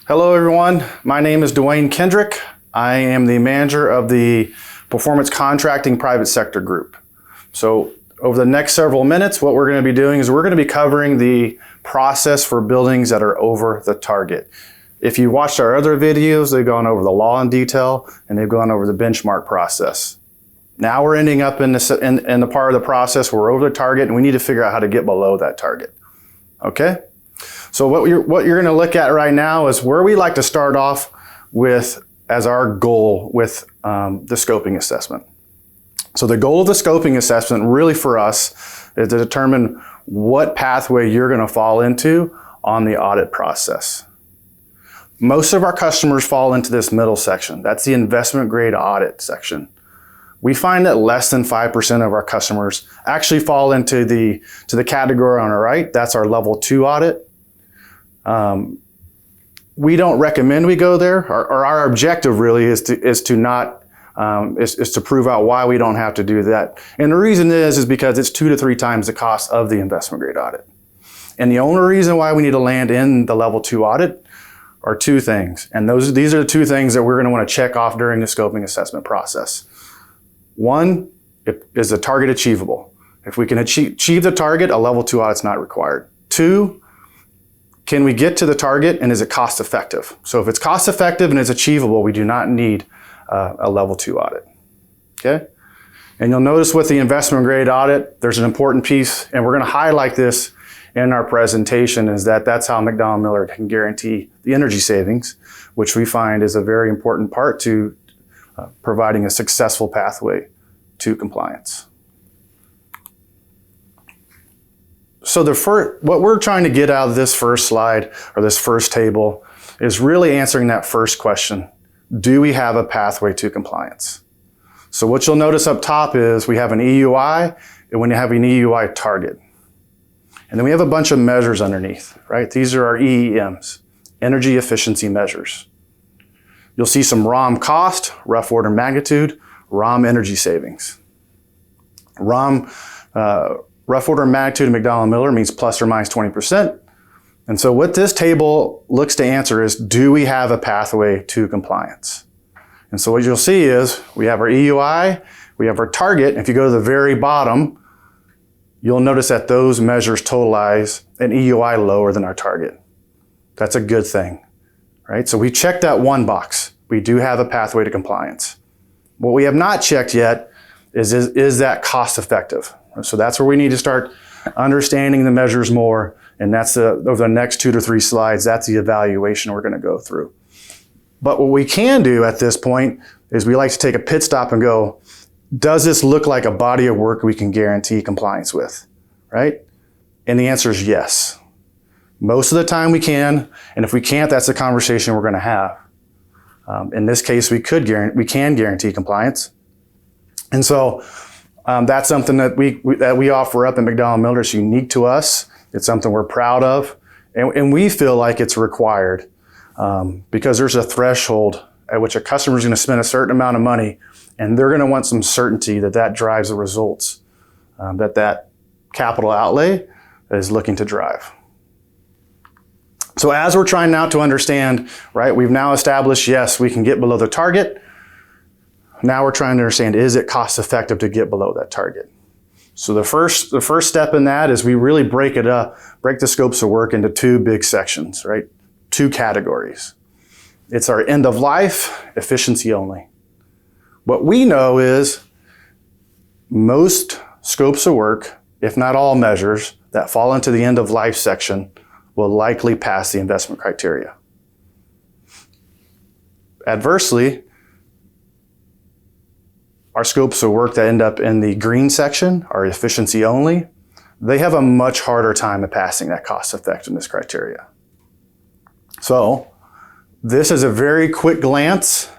Hello everyone, my name is Dwayne Kendrick. I am the manager of the Performance Contracting Private Sector Group. So over the next several minutes, what we're going to be doing is we're going to be covering the process for buildings that are over the target. If you watched our other videos, they've gone over the law in detail and they've gone over the benchmark process. Now we're ending up in the part of the process where we're over the target and we need to figure out how to get below that target. Okay? So what you're going to look at right now is where we like to start off with as our goal with the scoping assessment. So the goal of the scoping assessment really for us is to determine what pathway you're going to fall into on the audit process. Most of our customers fall into this middle section. That's the investment grade audit section. We find that less than 5% of our customers actually fall into the category on the right. That's our level 2 audit. We don't recommend we go there. Our objective really is to prove out why we don't have to do that. And the reason is because it's 2 to 3 times the cost of the investment grade audit. And the only reason why we need to land in the level 2 audit are 2 things. And these are the 2 things that we're going to want to check off during the scoping assessment process. 1, is the target achievable? If we can achieve the target, a level 2 audit's not required. 2, can we get to the target and is it cost effective? So if it's cost effective and it's achievable, we do not need a level 2 audit. Okay? And you'll notice with the investment grade audit, there's an important piece, and we're going to highlight this in our presentation, is that's how MacDonald-Miller can guarantee the energy savings, which we find is a very important part to providing a successful pathway to compliance. So what we're trying to get out of this first slide or this first table is really answering that first question. Do we have a pathway to compliance? So what you'll notice up top is we have an EUI and we have an EUI target. And then we have a bunch of measures underneath, right? These are our EEMs, energy efficiency measures. You'll see some ROM cost, rough order magnitude, ROM energy savings. ROM, rough order magnitude in MacDonald-Miller means plus or minus 20%. And so what this table looks to answer is, do we have a pathway to compliance? And so what you'll see is we have our EUI, we have our target. If you go to the very bottom, you'll notice that those measures totalize an EUI lower than our target. That's a good thing, right? So we checked that one box. We do have a pathway to compliance. What we have not checked yet is that cost effective? So that's where we need to start understanding the measures more, and that's over the next 2 to 3 slides, that's the evaluation we're going to go through. But what we can do at this point is we like to take a pit stop and go, does this look like a body of work we can guarantee compliance with, right? And the answer is yes. Most of the time we can, and if we can't, that's a conversation we're going to have. In this case, we can guarantee compliance. And so that's something that we offer up in MacDonald-Miller. It's unique to us. It's something we're proud of. And we feel like it's required because there's a threshold at which a customer is going to spend a certain amount of money, and they're going to want some certainty that drives the results that capital outlay is looking to drive. So as we're trying now to understand, right, we've now established, yes, we can get below the target. Now we're trying to understand, is it cost effective to get below that target? So the first step in that is we really break the scopes of work into 2 big sections, right? 2 categories. It's our end of life, efficiency only. What we know is most scopes of work, if not all measures, that fall into the end of life section will likely pass the investment criteria. Adversely, our scopes of work that end up in the green section, our efficiency only, they have a much harder time of passing that cost effectiveness criteria. So this is a very quick glance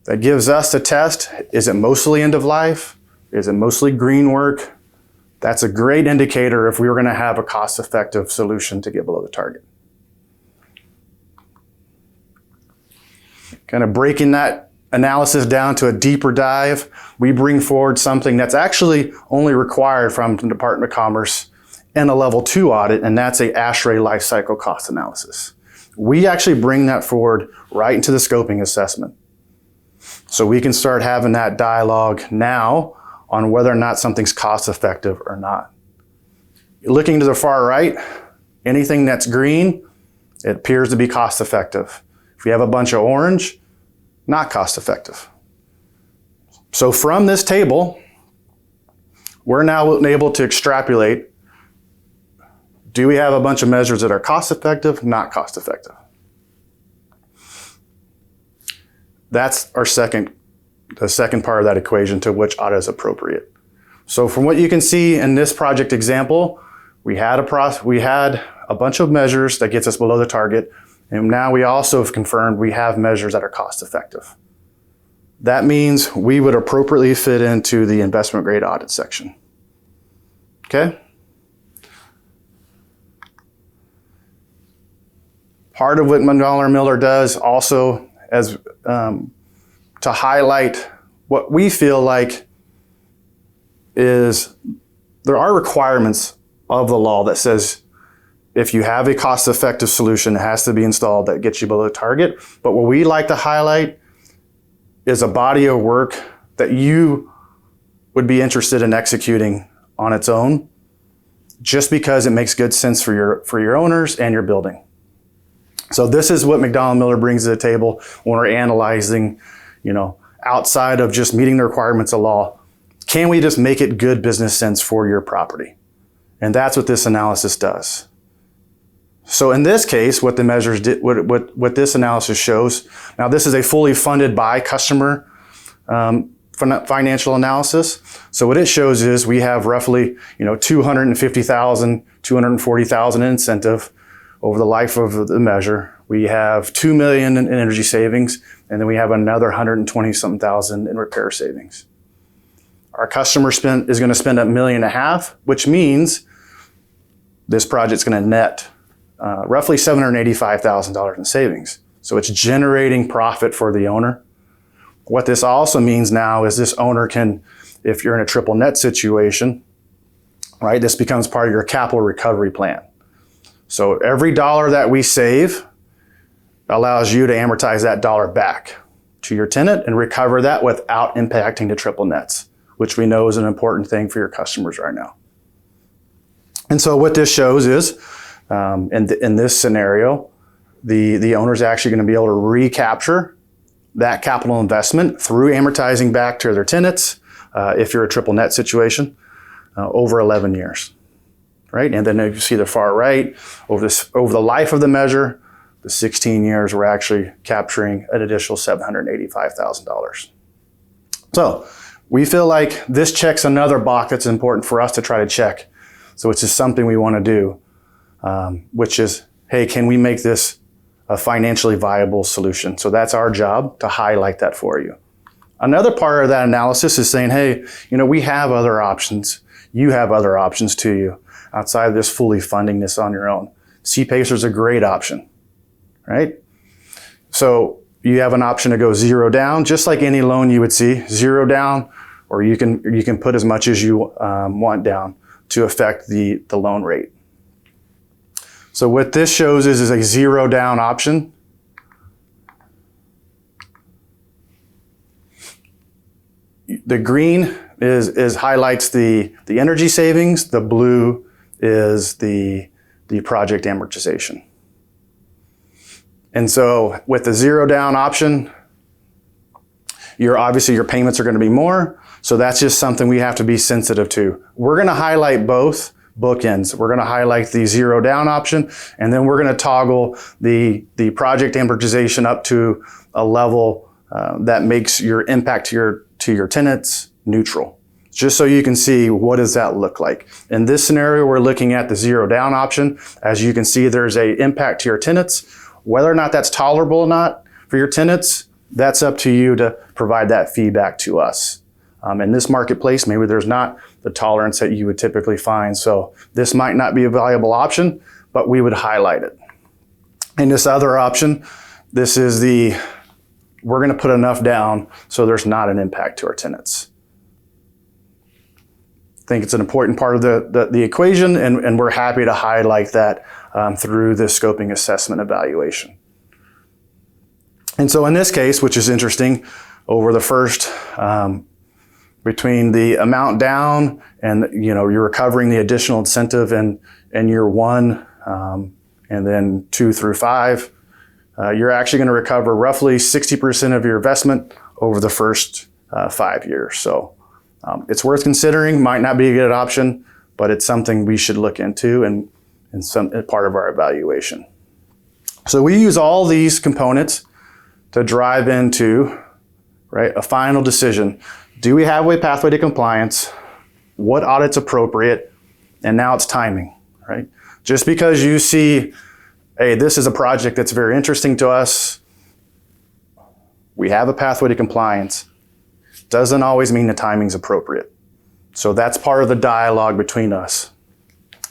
that gives us a test. Is it mostly end of life? Is it mostly green work? That's a great indicator if we were going to have a cost-effective solution to get below the target. Kind of breaking that analysis down to a deeper dive, we bring forward something that's actually only required from the Department of Commerce in a level 2 audit, and that's a ASHRAE life cycle cost analysis. We actually bring that forward right into the scoping assessment. So we can start having that dialogue now on whether or not something's cost effective or not. Looking to the far right, anything that's green, it appears to be cost effective. If you have a bunch of orange, not cost effective. So from this table, we're now able to extrapolate, do we have a bunch of measures that are cost effective, not cost effective? That's the second part of that equation to which audit is appropriate. So from what you can see in this project example, we had a bunch of measures that gets us below the target, and now we also have confirmed we have measures that are cost effective. That means we would appropriately fit into the investment grade audit section. Okay? Part of what MacDonald-Miller does also as to highlight what we feel like is there are requirements of the law that says if you have a cost-effective solution, it has to be installed that gets you below the target. But what we like to highlight is a body of work that you would be interested in executing on its own, just because it makes good sense for your owners and your building. So this is what MacDonald-Miller brings to the table when we're analyzing, outside of just meeting the requirements of law. Can we just make it good business sense for your property? And that's what this analysis does. So in this case, what the measures did, what this analysis shows, now this is a fully funded by customer financial analysis. So what it shows is we have roughly, $250,000, $240,000 in incentive over the life of the measure. We have $2 million in energy savings, and then we have another 120-something thousand in repair savings. Our customer is going to spend $1.5 million, which means this project's going to net roughly $785,000 in savings. So it's generating profit for the owner. What this also means now is this owner can, if you're in a triple net situation, right, this becomes part of your capital recovery plan. So every dollar that we save allows you to amortize that dollar back to your tenant and recover that without impacting the triple nets, which we know is an important thing for your customers right now. And so what this shows is, in this scenario, the owner is actually going to be able to recapture that capital investment through amortizing back to their tenants, if you're a triple net situation, over 11 years. Right? And then if you see the far right, over the life of the measure, the 16 years, we're actually capturing an additional $785,000. So we feel like this checks another box that's important for us to try to check. So it's just something we want to do, which is, hey, can we make this a financially viable solution? So that's our job to highlight that for you. Another part of that analysis is saying, hey, we have other options. You have other options to you outside of this fully funding this on your own. CPACER is a great option, right? So you have an option to go zero down, just like any loan you would see, zero down, or you can put as much as you want down to affect the loan rate. So what this shows is a zero down option. The green is highlights the energy savings. The blue is the project amortization. And so with the zero down option, obviously your payments are going to be more. So that's just something we have to be sensitive to. We're going to highlight both bookends. We're going to highlight the zero down option, and then we're going to toggle the project amortization up to a level that makes your impact to your tenants neutral. Just so you can see what does that look like. In this scenario, we're looking at the zero down option. As you can see, there's a impact to your tenants. Whether or not that's tolerable or not for your tenants, that's up to you to provide that feedback to us. In this marketplace, maybe there's not the tolerance that you would typically find. So this might not be a valuable option, but we would highlight it. And this other option, this is we're going to put enough down so there's not an impact to our tenants. think it's an important part of the equation, and we're happy to highlight that through the scoping assessment evaluation. And so in this case, which is interesting, over the first, between the amount down and you're recovering the additional incentive in year 1, and then 2 through 5, you're actually going to recover roughly 60% of your investment over the first 5 years. So it's worth considering. Might not be a good option, but it's something we should look into and some part of our evaluation. So we use all these components to drive into, right, a final decision. Do we have a pathway to compliance? What audit's appropriate? And now it's timing, right? Just because you see, hey, this is a project that's very interesting to us, we have a pathway to compliance, doesn't always mean the timing's appropriate. So that's part of the dialogue between us.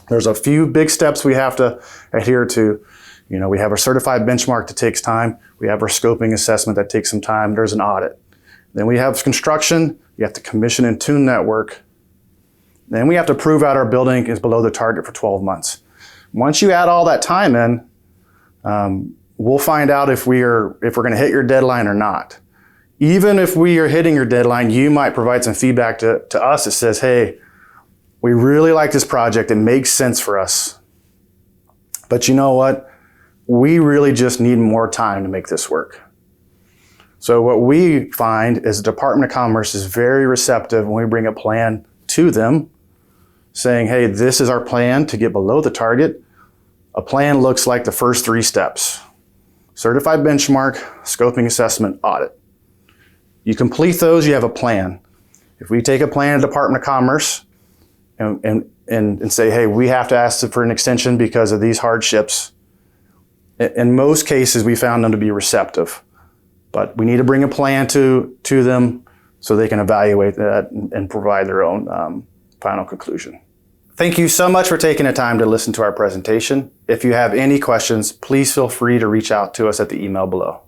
There's a few big steps we have to adhere to. We have a certified benchmark that takes time. We have our scoping assessment that takes some time. There's an audit. Then we have construction. You have to commission and tune that work. Then we have to prove out our building is below the target for 12 months. Once you add all that time in, we'll find out if we're going to hit your deadline or not. Even if we are hitting your deadline, you might provide some feedback to us that says, hey, we really like this project. It makes sense for us. But you know what? We really just need more time to make this work. So what we find is the Department of Commerce is very receptive when we bring a plan to them saying, hey, this is our plan to get below the target. A plan looks like the first 3 steps: certified benchmark, scoping assessment, audit. You complete those, you have a plan. If we take a plan to Department of Commerce and say, hey, we have to ask for an extension because of these hardships, in most cases, we found them to be receptive. But we need to bring a plan to them so they can evaluate that and provide their own final conclusion. Thank you so much for taking the time to listen to our presentation. If you have any questions, please feel free to reach out to us at the email below.